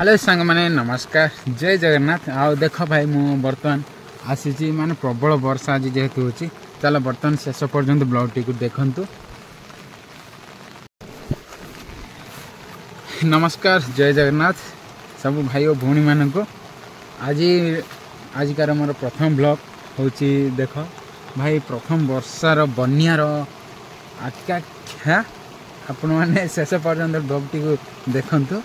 Hello सांग मैंने नमस्कार जय जगन्नाथ आओ देख भाई मु बर्तमान आसी माने प्रबल वर्षा आज जेहेतु होची चलो बर्तमान शेष पर्यंत ब्लॉग टी को देखंतु। नमस्कार जय जगन्नाथ सब भाई और भौणी मान को आजिकार मोर प्रथम ब्लॉग होची देख भाई प्रथम वर्षार बन्यार आख्या आपण मैंने शेष पर्यंत ब्लॉग टी को देखंतु।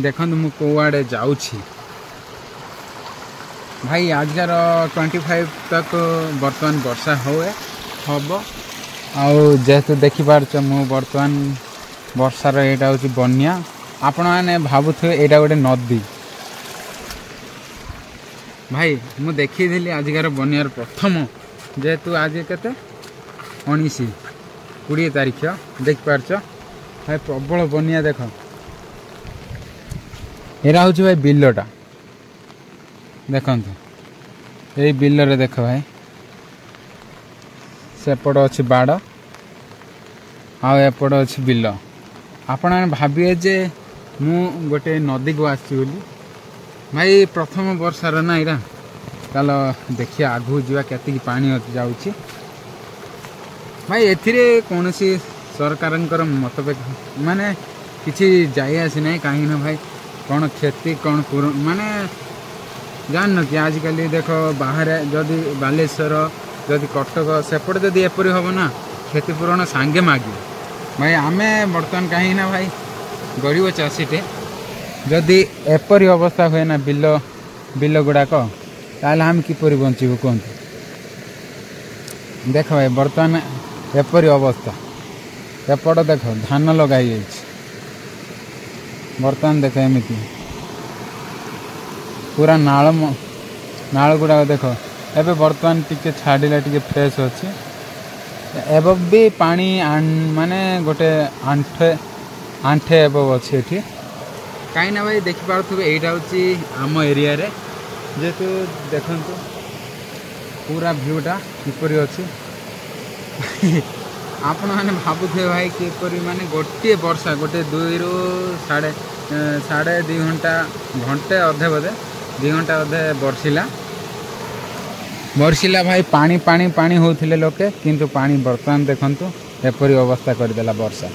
देखंतु मु कोआडे जाउछि भाई आजकार 25 तक बर्तमान वर्षा हुए हम आउ जेहेतु देखिपार मु बर्तमान वर्षार यहाँ हूँ बन्या आपण मैंने भावुथे यहाँ गोटे नदी भाई मु देखी आजिकार बन्यार प्रथम जेहेतु आज केते 19-20 तारीख देखिपार भाई प्रबल बन्या देख एरा हूँ भाई बिलटा देखंतु यही बिल देख भाई सेपट अच्छी बाड़ आएपट अच्छी बिल आपण मैंने भाविए जे मु गोटे नदी को आसी भाई प्रथम वर्षार ना इरा चल देखिए आगू जा केतिकी पानी जाऊँगी भाई एथिरे कौन सी सरकार मतभेद माने किसी जाई आसी ना कहीं भाई कौन क्षति कौन माने जान कि आजिकल देख बाहर जदि बालेश्वर जदि कटक सेपटे जदि एपरी हम ना क्षतिपूरण सांगे मागे भाई आमे बर्तमान कहीं ना भाई गरीब चाषीटे जदि एपरी अवस्था हुए ना बिल बिल गुड़ाक ताल आम किपरि बंचबू कहतु देख भाई बर्तमान एपरी अवस्था एपट देख धान लगाई बर्तमान देख एमती पूरा नाल गुड़ा देख एबे बर्तमान टिके छाड़िला टिके फ्रेश अच्छी एवं भी पानी माने गोटे आंठे एवं अच्छी एठी कहीं ना भाई देखिपे यहाँ हूँ आम एरिया रे जेहेतु देखंतु पूरा भ्यूटा किपरि अच्छी आपण मैंने भावुथे भाई किपरि माने गोटे वर्षा गोटे 2 ରୁ साढ़े 2 घंटा घंटे अधे बोधे 2 घंटा अधे बरसिला भाई पानी पानी पानी होते लोके किंतु पानी बर्तमान देखंतु एपरी अवस्था करदेला वर्षा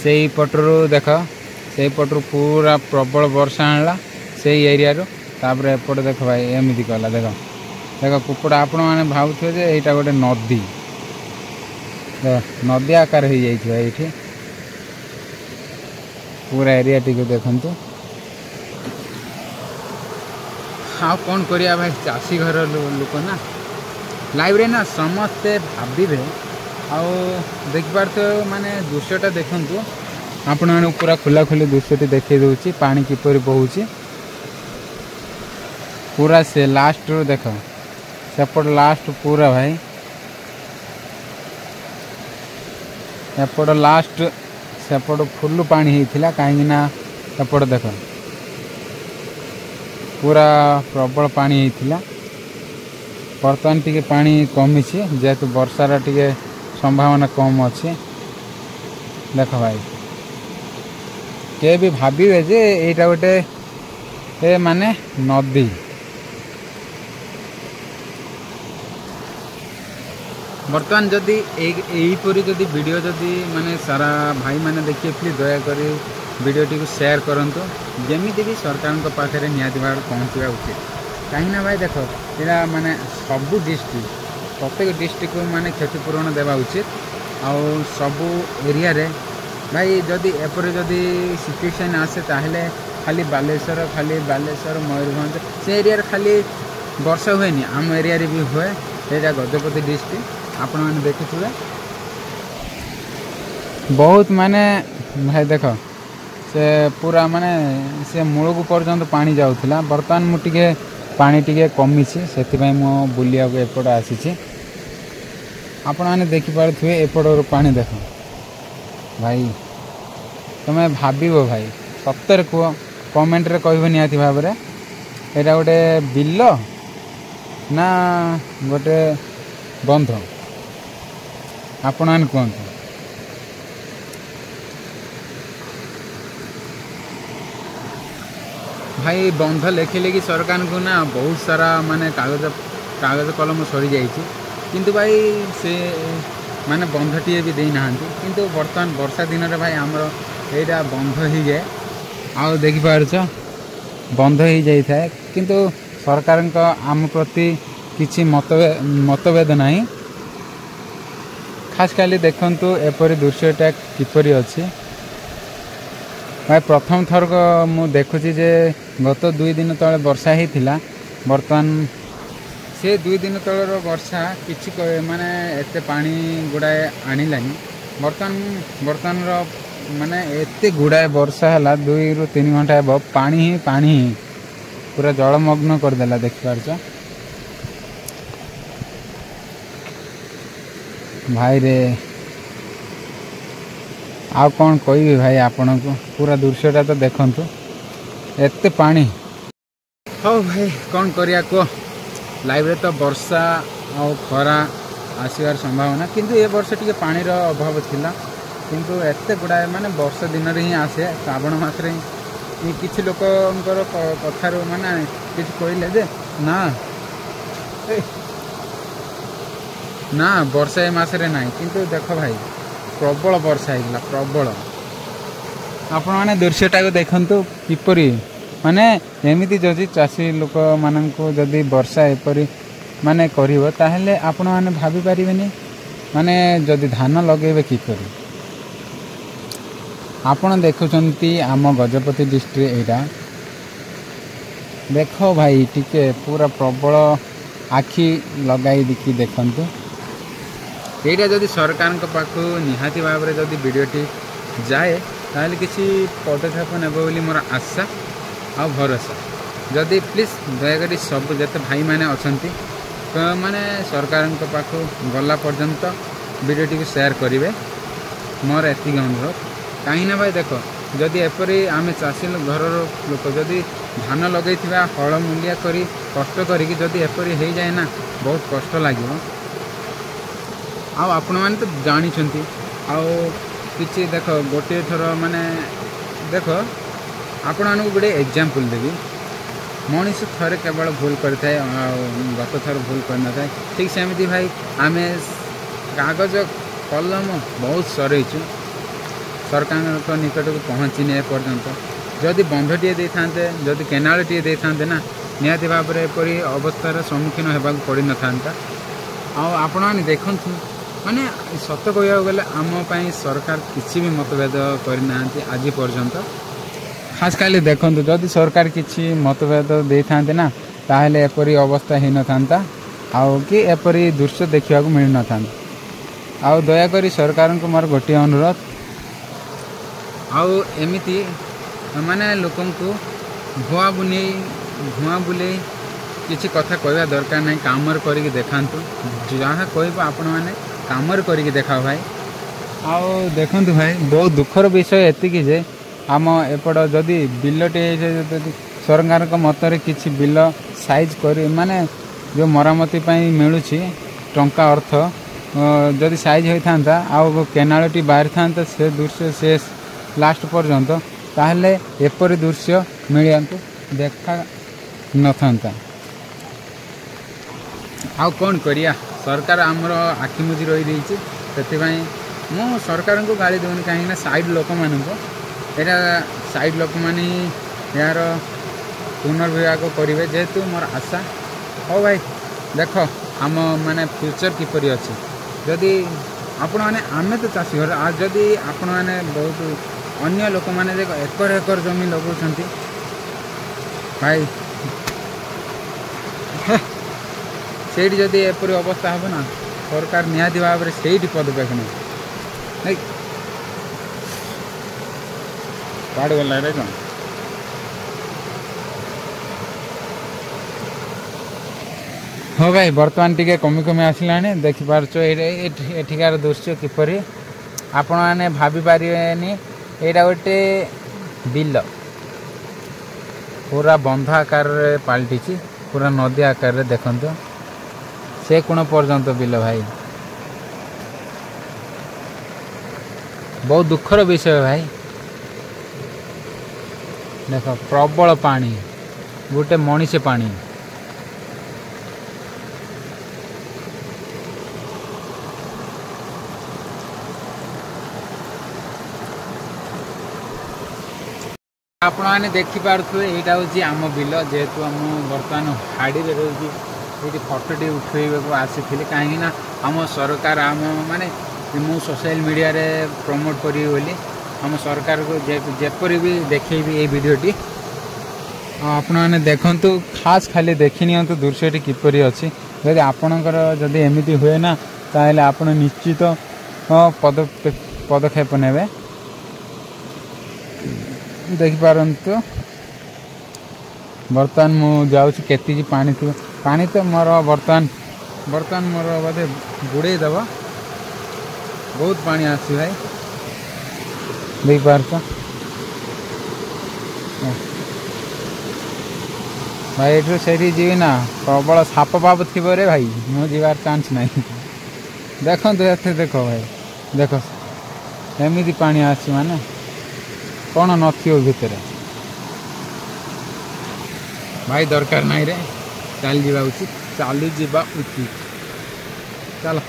से पटरू देख से पटरू पूरा प्रबल वर्षा आणला से एरिया रो तापर एपट देख भाई एमती कला देख देख कुकुड़ा आपण मैंने भावुथे जे एटा गोटे नदी नदी आकार हो जाइए पूरा एरिया टी देखंतु हाँ कौन करिया भाई चाषी घर लोक ना लाइव रे ना समस्ते भावे आउ देखिपार तो माने दृश्यटा देखंतु आपण मैंने पूरा खुला खुली दृश्यटी देखी दूची पानी किपरि बहुची पूरा से लास्ट रो देख सेपट लास्ट पूरा भाई एपट लास्ट सेपट फुल पानी होता कहीं एपट देख पूरा प्रबल पानी होता बर्तमान टिके पानी कमी जेहेतु वर्षार टिके संभावना कम अच्छी देख भाई के भी भावे जे यहाँ गोटे माने नदी बर्तमान जदि यहीपरी जदि वीडियो जदि माने सारा भाई माने देखिए प्लीज दयाकोरी वीडियोटी को शेयर करंतु जमीती भी सरकार पाखे निहाती भाव पहुँचा उचित कहीं भाई देख यहाँ माने सबू डिस्ट्रिक्ट प्रत्येक डिस्ट्रिक्ट माने क्षतिपूरण देवा उचित आउ सबू एरिया रे भाई जदि एपरी जदि सिचुएशन आसे ताहले खाली बालेश्वर मयूरभंज से एरिया खाली वर्षा हुए आम एरिया रे भी हुए यहाँ गजपति डिस्ट्रिक्ट आपण मैंने देखिए बहुत माने भाई देख से पूरा माने से मूल को पर्यंत पानी जाऊला बर्तमान मुझे पानी टिके कमी से मु बुलिया एपट आसी आपण मैंने देखिपे एपटर पानी देख भाई तुम्हें भाव भाई सत्तर कह कमेंट रे कह निहाती भाव में यहाँ गोटे बिल ना गोटे बंध आपण मैंने कहतु भाई बंध लिखिले कि सरकार को ना बहुत सारा माने कागज कलम सरी जाइए किंतु भाई से माने बंधटीए भी देना किंतु बर्तमान वर्षा दिन में भाई आमर यहाँ बंध हो जाए आउ देखिपार बंध हो जाए किंतु सरकार आम प्रति किसी मतभेद नहीं खास खाली देखंतु एपरी दृश्यटा किपरि अच्छी भाई प्रथम थर मु देखुची जे गत 2 दिन तले वर्षा होता बर्तमान से 2 दिन तलर वर्षा किसी माने एते पानी गुड़ाए आनिलानी बर्तमान माने एते गुड़ाए वर्षा है 2 ରୁ 3 घंटा हे पानी ही पूरा जलमग्न करदेला देखिपार भाई रे आ कौन कहि भाई आपण को पूरा दृश्यटा तो देखंतु एते पानी हो भाई कौन करिया को लाइव रे तो वर्षा आ खरा आसबार संभावना किंतु ए वर्ष टिके पानी रो अभाव थिला किंतु एते गुड़ाए माने वर्षा दिन रे ही आसे श्रावण मास रे किछि लोकंकर कथार माने किछि कहले जे ना वर्षा ए मासरे ना किंतु देख भाई प्रबल वर्षा है प्रबल आपण मैंने दृश्यटा को देखंतु किपरि माने एमिति जदि चाषी लोक माननको जदि वर्षा एपरि माने करिवो ताहेले आपण माने भाबी परिबेनी माने जदि धान लगेबे किपरि आपण देखुचंती आम गजपति डिस्ट्रिक्ट एटा देखो भाई टिके पूरा प्रबल आखि लगाई दिखी देखंतु एटा जदि सरकार पाखु निहाती भाव में जदि वीडियोटी जाए ताहले किसी पदक्षेप नेब बोली मोर आशा आ भरोसा जदि प्लीज दयाकोरी सब जते भाई माने अछंती तो माने सरकार पाखु गला पर्यंत वीडियोटी को शेयर करेंगे मोर एतिक अनुरोध कहीं ना भाई देखो जदि एपरी आम चाषी घर लोक जदि धान लगे हल मूलिया करी कष्ट करी जदि एपरी हो जाए ना बहुत कष्ट लगे आपण मैंने तो जानी कि देख गोटे थर माने देख आपण मानक गोटे एग्जांपल देवी मनीष थरे केवल भूल करता है गत थर भूल करना था ठीक सेमती भाई आम कागज कलम बहुत सरईचु सरकार निकट को पहुँचनी एपर्यंत जदि बंधटीए दे था जदि केनालटीए दे था ना निहाती भाव में एपरी अवस्थार सम्मुखीन होगा पड़ न था आपण मैंने देखु माने सत कह गले आम सरकार किसी भी मतभेद करना आज पर्यंत खास खाली देखु जदि सरकार किसी मतभेद दे था ना ताहले एपरी अवस्था हो न था आउ कि एपरी दृश्य देखा मिल न था आउ दयाकोरी सरकार को मोर गोटे अनुरोध आउ एमिति माने लोकन को धुआ बुले किसी कथा कहवा दरकार नहीं कामर करके देखांतु जहाँ कह आपण मैंने कामर करके देखा भाई आउ देखु भाई बहुत दुखर विषय एतिकी जे आम एपट जदि बिलटे सरकार मतरे किसी बिल साइज कर माने जो मरामती मिलूँ टंका अर्थ जदि साइज होता आउ केनालटी बाहरी था से दृश्य से लास्ट पर्यंत ताहले एपरी दृश्य मिलंतु देखा न था आउ कौन करिया सरकार आमर आखिमुझी रही से मु सरकार को गाड़ी दूनी कहीं साइड लोक मान यहाँ साइड लोक मैंने यार पुनर्विभाग करेंगे जेहेतु मोर आशा हो भाई देख आम माने फ्यूचर किपरि अच्छी जदि आपण मैंने आम तो चाषी घर आज जदि आपण मैंने बहुत अन्य लोक मैंने देख एकर एकर जमी लगाउछंती भाई सेठी जदि एपरी अवस्था हम ना सरकार निहाती भाव में सेठी पदक्षेप नहीं पाड़ गला रे कौन हाँ भाई बर्तमान टिके कमी कमी आसला देखिपार एठिकार दृश्य किपरि आपण मैंने भाभी पारिबेनी एटा गोटे बिल पूरा बंध आकार पलटि पूरा नदी आकार देखंतु से कोण पर्यंत बिल भाई बहुत दुखर विषय भाई देख प्रबल पानी गोटे मणिसे पानी आपण मैंने देखिपे यहाँ हूँ आम बिल जेहेतु आम बर्तमान हाड़ी रही ये फटोटी उठेबा आसी कहीं आम सरकार आम माने मु सोशल मीडिया रे प्रमोट करी बोली आम सरकार को जेपरी भी देखी ये वीडियोटी आपण मैंने देखु खास खाली देखी नियंतु दृश्यटी किपरि अच्छी यदि आपणकर जदि एमती हुए ना ताहले आपण निश्चित पदक्षेप नेबे देखिपारंतु बर्तमान मु जाऊँ केती पानी थी पानी तो मोर बर्तमान मोर बोधे बुड़े दब बहुत पानी आसी भाई देखिपार भाई एठू से जी ना प्रबल साप पाप थी रे भाई मु जीवार चांस नहीं देखो देख भाई देख एमती पानी आसी माने कौन नथियो भितर भाई दरकार नहीं रे चल जावा उचित चली जावा उचित चलो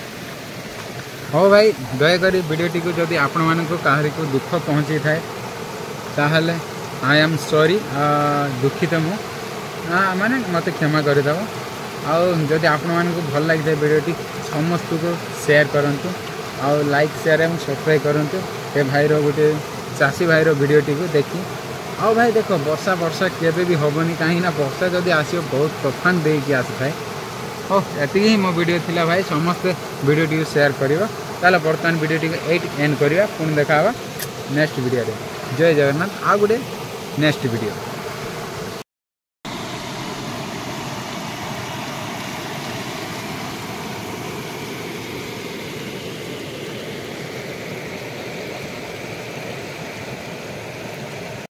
हो भाई दयाकोरी वीडियोटी को जदि आपण मानक काहरी को दुख पहुँची थाए ताहले आई एम सॉरी दुखित मु माने मत क्षमा करदेव आदि आपण मानक भल लगी था वीडियोटी समस्त को शेयर करंतु आउ लाइक शेयर एवं सब्सक्राइब करंतु ए भाई रो गोटे चाषी भाई वीडियोटी को देखी आओ भाई देख वर्षा केबे भी होबनी कहीं ना वर्षा जदि आसो बहुत तोफान दे कि आसी थाए हो एति ही मो वीडियो थिला भाई समस्त वीडियोटी को शेयर करिवो ताले वर्तमान वीडियोटी को एट एंड करिवा पुन देखा नेक्स्ट वीडियो रे जय जगन्नाथ आ गुडे नेक्स्ट वीडियो।